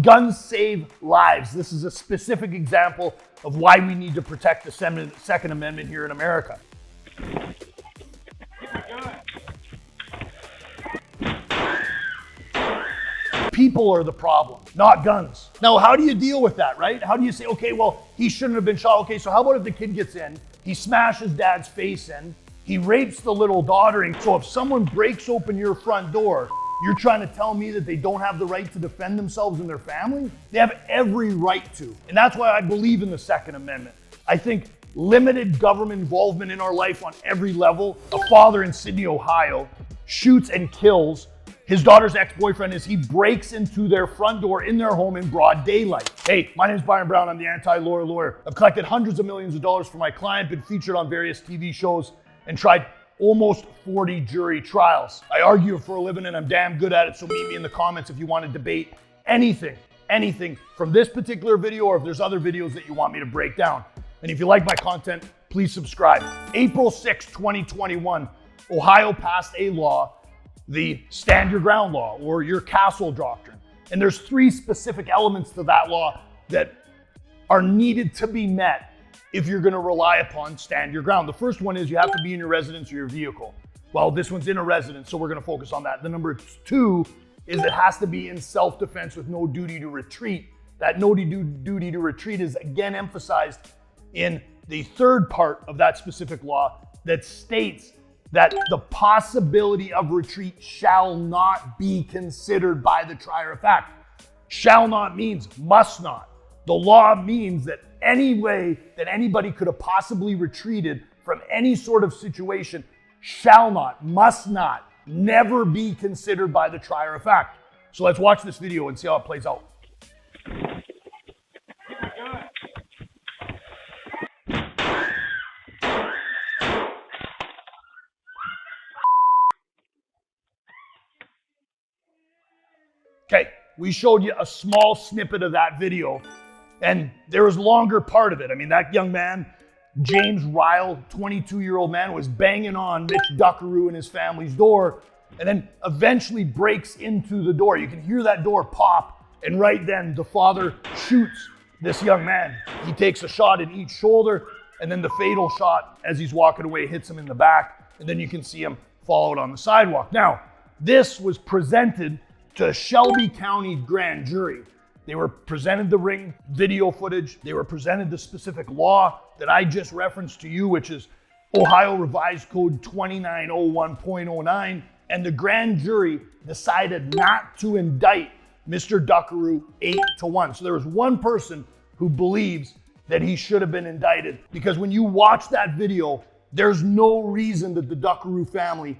Guns save lives. This is a specific example of why we need to protect the Second Amendment here in America. People are the problem, not guns. Now, how do you deal with that, right? How do you say, okay, well, he shouldn't have been shot. Okay, so how about if the kid gets in, he smashes dad's face in, he rapes the little daughter, and so if someone breaks open your front door, you're trying to tell me that they don't have the right to defend themselves and their family? They have every right to. And that's why I believe in the Second Amendment. I think limited government involvement in our life on every level. A father in Sydney, Ohio, shoots and kills his daughter's ex-boyfriend as he breaks into their front door in their home in broad daylight. Hey, my name is Byron Brown. I'm the anti-lawyer lawyer. I've collected hundreds of millions of dollars for my client, been featured on various TV shows, and tried almost 40 jury trials. I argue for a living and I'm damn good at it, so meet me in the comments if you want to debate anything from this particular video or if there's other videos that you want me to break down. And if you like my content, please subscribe. April 6, 2021, Ohio passed a law, the Stand Your Ground Law, or your Castle Doctrine. And there's three specific elements to that law that are needed to be met if you're gonna rely upon stand your ground. The first one is you have to be in your residence or your vehicle. Well, this one's in a residence, so we're gonna focus on that. The number two is it has to be in self-defense with no duty to retreat. That no duty to retreat is again emphasized in the third part of that specific law that states that the possibility of retreat shall not be considered by the trier of fact. Shall not means must not. The law means that any way that anybody could have possibly retreated from any sort of situation shall not, must not, never be considered by the trier of fact. So let's watch this video and see how it plays out. Okay, we showed you a small snippet of that video, and there was a longer part of it. I mean, that young man, James Ryle, 22-year-old man, was banging on Mitch Duckaroo and his family's door, and then eventually breaks into the door. You can hear that door pop, and right then the father shoots this young man. He takes a shot in each shoulder, and then the fatal shot as he's walking away hits him in the back, and then you can see him fall out on the sidewalk. Now, this was presented to Shelby County grand jury. They were presented the ring video footage. They were presented the specific law that I just referenced to you, which is Ohio Revised Code 2901.09. And the grand jury decided not to indict Mr. Duckaroo 8-1. So there was one person who believes that he should have been indicted, because when you watch that video, there's no reason that the Duckaroo family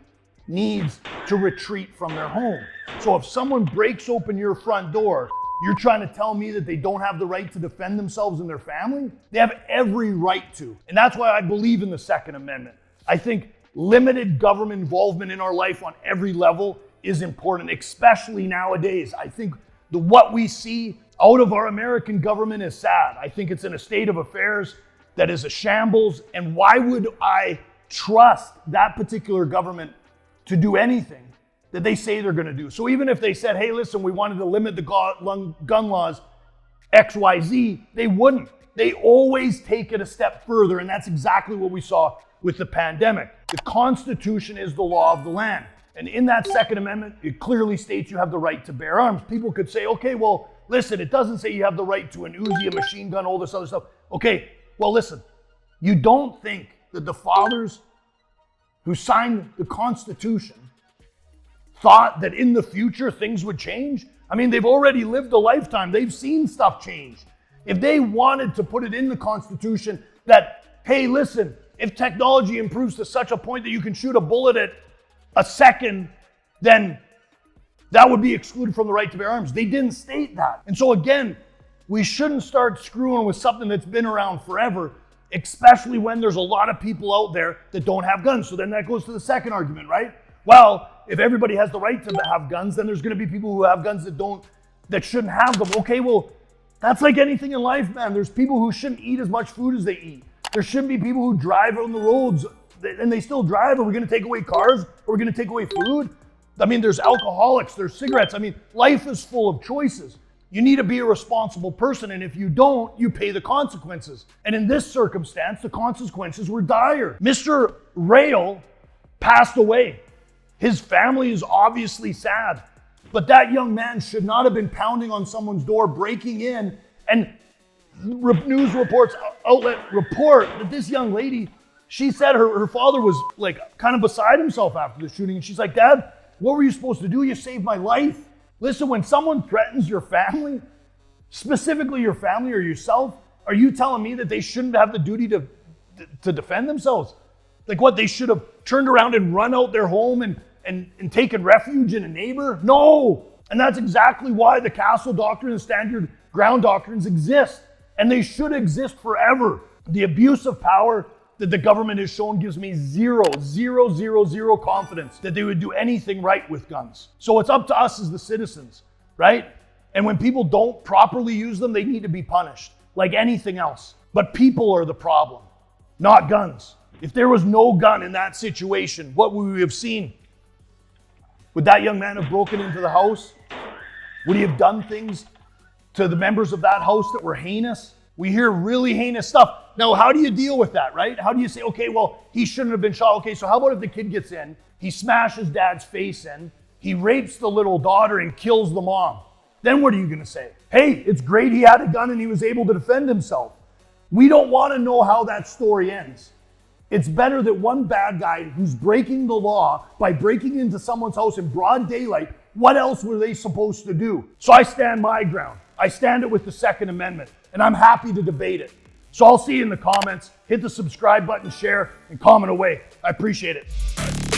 needs to retreat from their home. So if someone breaks open your front door, you're trying to tell me that they don't have the right to defend themselves and their family? They have every right to. And that's why I believe in the Second Amendment. I think limited government involvement in our life on every level is important, especially nowadays. I think what we see out of our American government is sad. I think it's in a state of affairs that is a shambles. And why would I trust that particular government to do anything that they say they're going to do? So even if they said, hey, listen, we wanted to limit the gun laws XYZ, they wouldn't. They always take it a step further, and that's exactly what we saw with the pandemic. The Constitution is the law of the land. And in that Second Amendment, it clearly states you have the right to bear arms. People could say, okay, well, listen, it doesn't say you have the right to an Uzi, a machine gun, all this other stuff. Okay, well, listen, you don't think that the fathers who signed the Constitution thought that in the future things would change? I mean, they've already lived a lifetime. They've seen stuff change. If they wanted to put it in the Constitution that, hey, listen, if technology improves to such a point that you can shoot a bullet at a second, then that would be excluded from the right to bear arms. They didn't state that. And so again, we shouldn't start screwing with something that's been around forever, especially when there's a lot of people out there that don't have guns. So then that goes to the second argument, right? Well, if everybody has the right to have guns, then there's going to be people who have guns that shouldn't have them. Okay, well, that's like anything in life, man. There's people who shouldn't eat as much food as they eat. There shouldn't be people who drive on the roads and they still drive. Are we going to take away cars? Are we going to take away food? I mean, there's alcoholics, there's cigarettes. I mean, life is full of choices. You need to be a responsible person, and if you don't, you pay the consequences. And in this circumstance, the consequences were dire. Mr. Rail passed away. His family is obviously sad, but that young man should not have been pounding on someone's door, breaking in, and news reports outlet report that this young lady, she said her father was like kind of beside himself after the shooting, and she's like, "Dad, what were you supposed to do? You saved my life." Listen, when someone threatens your family, specifically your family or yourself, are you telling me that they shouldn't have the duty to defend themselves? Like what, they should have turned around and run out their home and taken refuge in a neighbor? No! And that's exactly why the Castle Doctrine and Standard Ground Doctrines exist. And they should exist forever. The abuse of power that the government has shown gives me zero confidence that they would do anything right with guns. So it's up to us as the citizens, right? And when people don't properly use them, they need to be punished, like anything else. But people are the problem, not guns. If there was no gun in that situation, what would we have seen? Would that young man have broken into the house? Would he have done things to the members of that house that were heinous? We hear really heinous stuff. Now, how do you deal with that, right? How do you say, okay, well, he shouldn't have been shot. Okay, so how about if the kid gets in, he smashes dad's face in, he rapes the little daughter and kills the mom? Then what are you going to say? Hey, it's great he had a gun and he was able to defend himself. We don't want to know how that story ends. It's better that one bad guy who's breaking the law by breaking into someone's house in broad daylight, what else were they supposed to do? So I stand my ground. I stand it with the Second Amendment, and I'm happy to debate it. So I'll see you in the comments. Hit the subscribe button, share, and comment away. I appreciate it.